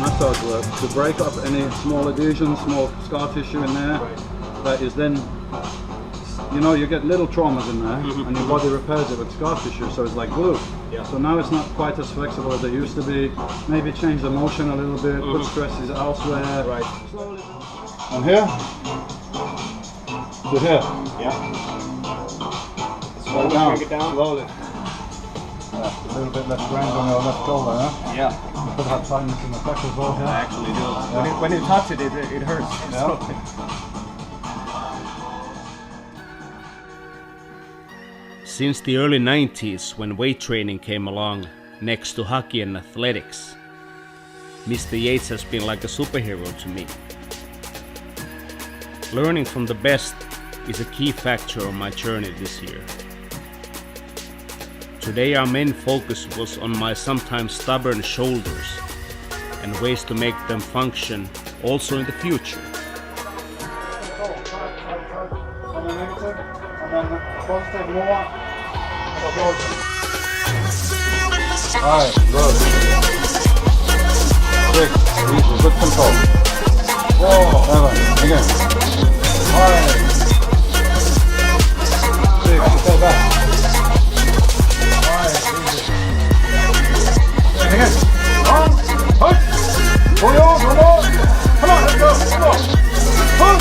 Massage work to break up any small adhesions, small scar tissue in there. That is then, you know, you get little traumas in there, and your body repairs it with scar tissue, so it's like glue. Yeah. So now it's not quite as flexible as it used to be. Maybe change the motion a little bit, put stresses elsewhere. Right. Slowly. And here to here. Yeah. Slowly down. Bring it down. Slowly. Yeah, a little bit less range on your left shoulder, huh? Yeah. You could have tightness in the back as well. I actually do. Yeah. When you touch it, it hurts. Yeah. Since the early 90s, when weight training came along, next to hockey and athletics, Mr. Yates has been like a superhero to me. Learning from the best is a key factor on my journey this year. Today our main focus was on my sometimes stubborn shoulders and ways to make them function also in the future. Alright, good. 6, easy, good control. Whoa, 7, again. Alright. 6, stay back. Alright, easy. Again. On, push. Pull on. Come on, let's go, come on.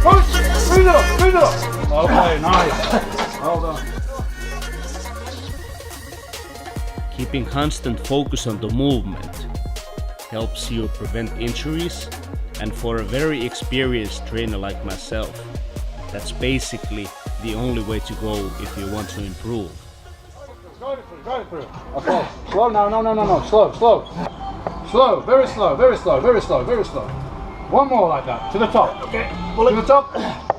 Push, breathe it up. Okay, nice. Well done. Keeping constant focus on the movement helps you prevent injuries, and for a very experienced trainer like myself, that's basically the only way to go if you want to improve. Drive it through. Okay, slow now, no, slow. Slow, very slow. One more like that, to the top. Okay, pull it. To the top,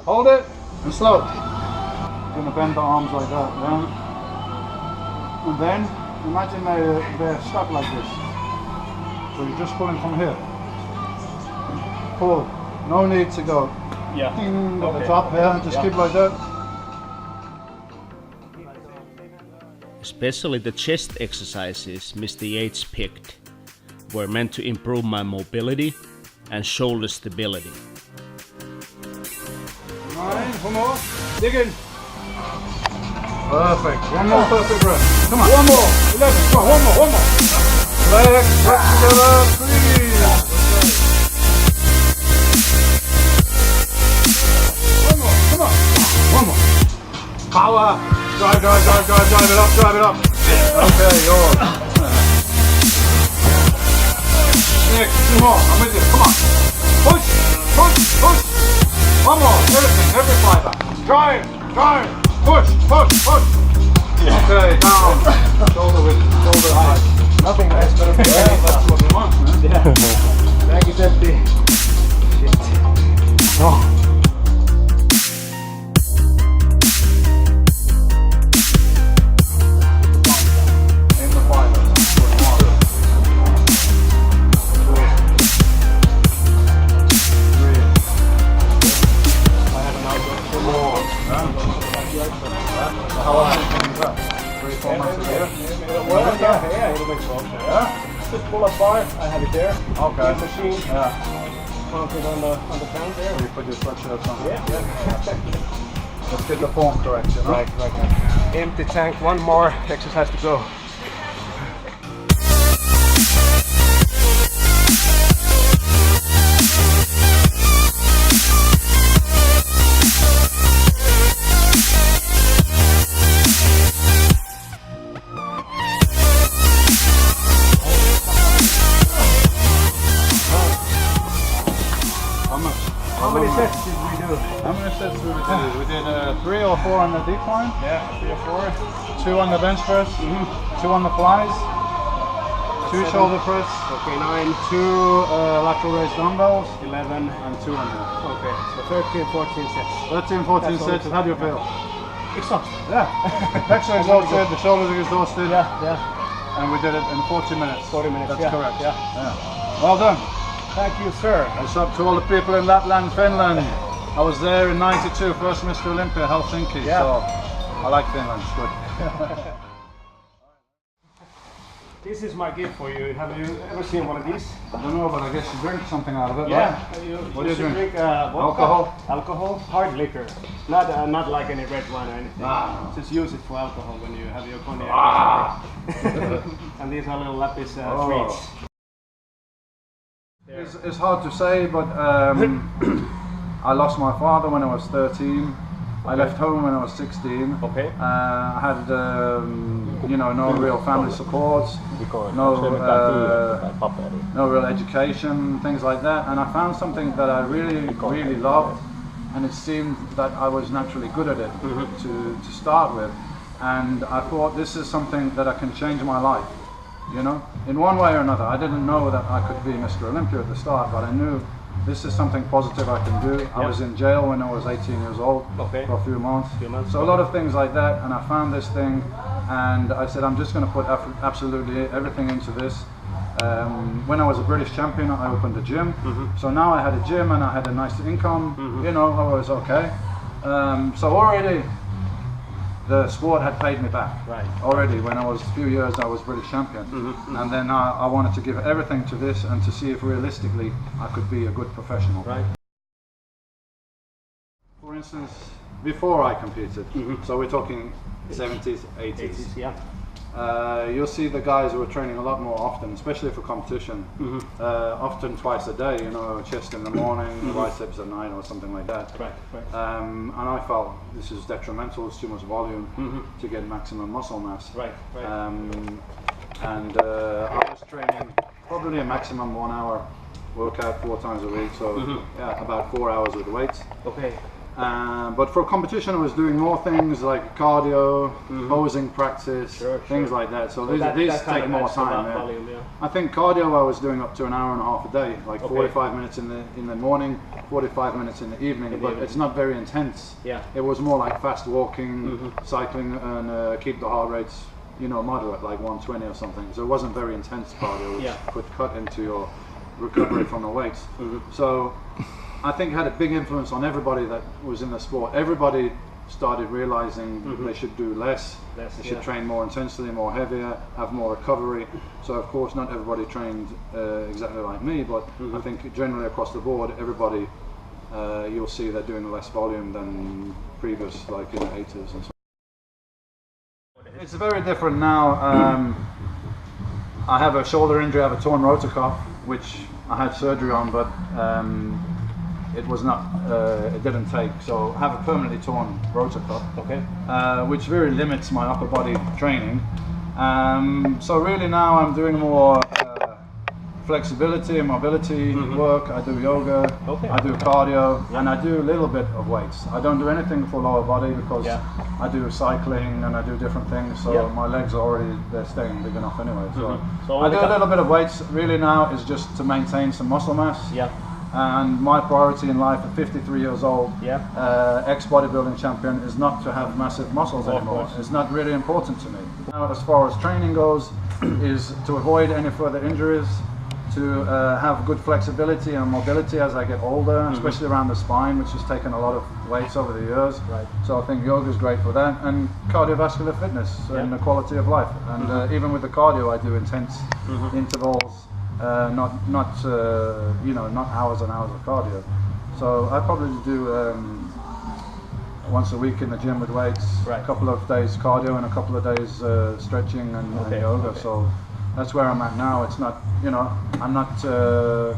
hold it, and slow. You're gonna bend the arms like that, yeah? And then, imagine they're stuck like this. So you're just pulling from here. Pull. No need to go ding at the top here. Just keep like that. Especially the chest exercises Mr. Yates picked were meant to improve my mobility and shoulder stability. 9, one more. Dig in. Perfect. One more perfect breath. Come on. One more. 11. Come on. One more. Legs back together. Breathe. One more. Come on. One more. Power. Drive it up. Okay, yours. 6, 2 more. I'm with you. Come on. Push. One more. Every fiber. Drive. Push. Okay, down. Shoulder high. Nothing else better than that. That's what we want, man. Yeah. Bag is empty. Shit. Oh. In the fiber. 3. I have an outlook for more. How long is that? 3, 4 months a year? Yeah, it'll make sense. Yeah? Just pull up bar, I have it there. Okay. Machine. Yeah. Mount it on the pound there. You put your sweatshirts on. Yeah. Let's get the form correction. Right. Empty tank, one more exercise to go. How many sets did we do? How many sets did we do? We did 3 or 4 on the decline. Yeah, 3 or 4. 2 on the bench press. 2 on the flies. 2 shoulder press. Okay, 9. 2 lateral raise dumbbells. 11. And 2 on here. Okay, so 13, 14 sets. 13, 14 sets. How do you feel? Exhausted. Yeah. Pecs are exhausted, the shoulders are exhausted. Yeah. And we did it in 40 minutes. 40 minutes. That's yeah. correct. Yeah. Well done. Thank you, sir. What's up to all the people in Lapland, Finland? I was there in '92, first Mr. Olympia, Helsinki, Yeah. so I like Finland, it's good. This is my gift for you. Have you ever seen one of these? I don't know, but I guess you drink something out of it, Yeah. right? What do you should drink? Vodka, Alcohol? Alcohol, hard liquor. Not like any red wine or anything. Ah. Just use it for alcohol when you have your cognac. Ah. And these are little lapis Oh. treats. It's hard to say, but I lost my father when I was 13. I left home when I was 16. Okay. I had, no real family support, no real education, things like that. And I found something that I really loved, and it seemed that I was naturally good at it to start with. And I thought, this is something that I can change my life, in one way or another. I didn't know that I could be Mr. Olympia at the start, but I knew this is something positive I can do. I was in jail when I was 18 years old for a few months. So a lot of things like that, and I found this thing, and I said, I'm just going to put absolutely everything into this. When I was a British champion, I opened a gym. So now I had a gym and I had a nice income. I was okay. So already the sport had paid me back. Right. Already, when I was a few years, I was British champion. And then I wanted to give everything to this and to see if realistically I could be a good professional. Right. For instance, before I competed, so we're talking 70s, 80s. Yeah. You'll see the guys who are training a lot more often, especially for competition. Often twice a day, chest in the morning, biceps at night or something like that. Right. And I felt this is detrimental, it's too much volume to get maximum muscle mass. Right. And I was training probably a maximum 1 hour workout 4 times a week, so about 4 hours with weights. Okay. But for competition I was doing more things like cardio, posing practice, things like that. So these take more time. Volume, yeah. I think cardio I was doing up to an hour and a half a day, like 45 minutes in the morning, 45 minutes in the evening, but it's not very intense. Yeah. It was more like fast walking, cycling, and keep the heart rates, moderate, like 120 or something. So it wasn't very intense cardio, which could cut into your recovery from the weights. So I think it had a big influence on everybody that was in the sport. Everybody started realizing they should do less, they should train more intensely, more heavier, have more recovery. So of course not everybody trained exactly like me, but I think generally across the board, everybody, you'll see they're doing less volume than previous, like in the 80s and so. It's very different now. I have a shoulder injury, I have a torn rotator cuff, which I had surgery on, but it was not, it didn't take. So I have a permanently torn rotator cuff, which very limits my upper body training. So really now I'm doing more flexibility and mobility work. I do yoga, I do cardio, and I do a little bit of weights. I don't do anything for lower body because I do cycling and I do different things, so my legs are already, they're staying big enough anyway. So I do a little bit of weights. Really now is just to maintain some muscle mass. And my priority in life at 53 years old, ex-bodybuilding champion, is not to have massive muscles anymore. It's not really important to me. Now, as far as training goes, is to avoid any further injuries, to have good flexibility and mobility as I get older, especially around the spine, which has taken a lot of weights over the years. So I think yoga is great for that, and cardiovascular fitness and the quality of life. And even with the cardio, I do intense intervals. Not hours and hours of cardio. So I probably do once a week in the gym with weights, a couple of days cardio and a couple of days stretching and yoga. So that's where I'm at now. It's not, I'm not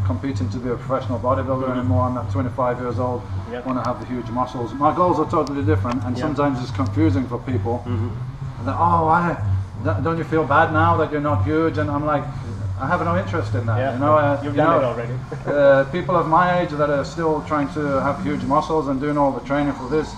competing to be a professional bodybuilder anymore. I'm not 25 years old. I want to have the huge muscles. My goals are totally different, and sometimes it's confusing for people. That, don't you feel bad now that you're not huge? And I'm like, I have no interest in that. You've done it already. People of my age that are still trying to have huge muscles and doing all the training for this,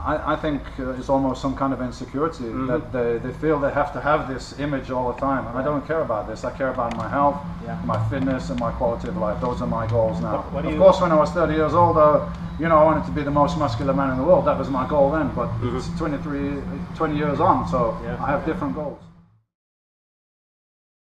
I think it's almost some kind of insecurity that they feel they have to have this image all the time. And I don't care about this. I care about my health, my fitness, and my quality of life. Those are my goals now. Of course, when I was 30 years old, I wanted to be the most muscular man in the world. That was my goal then. But it's 20 years on, so I have different goals.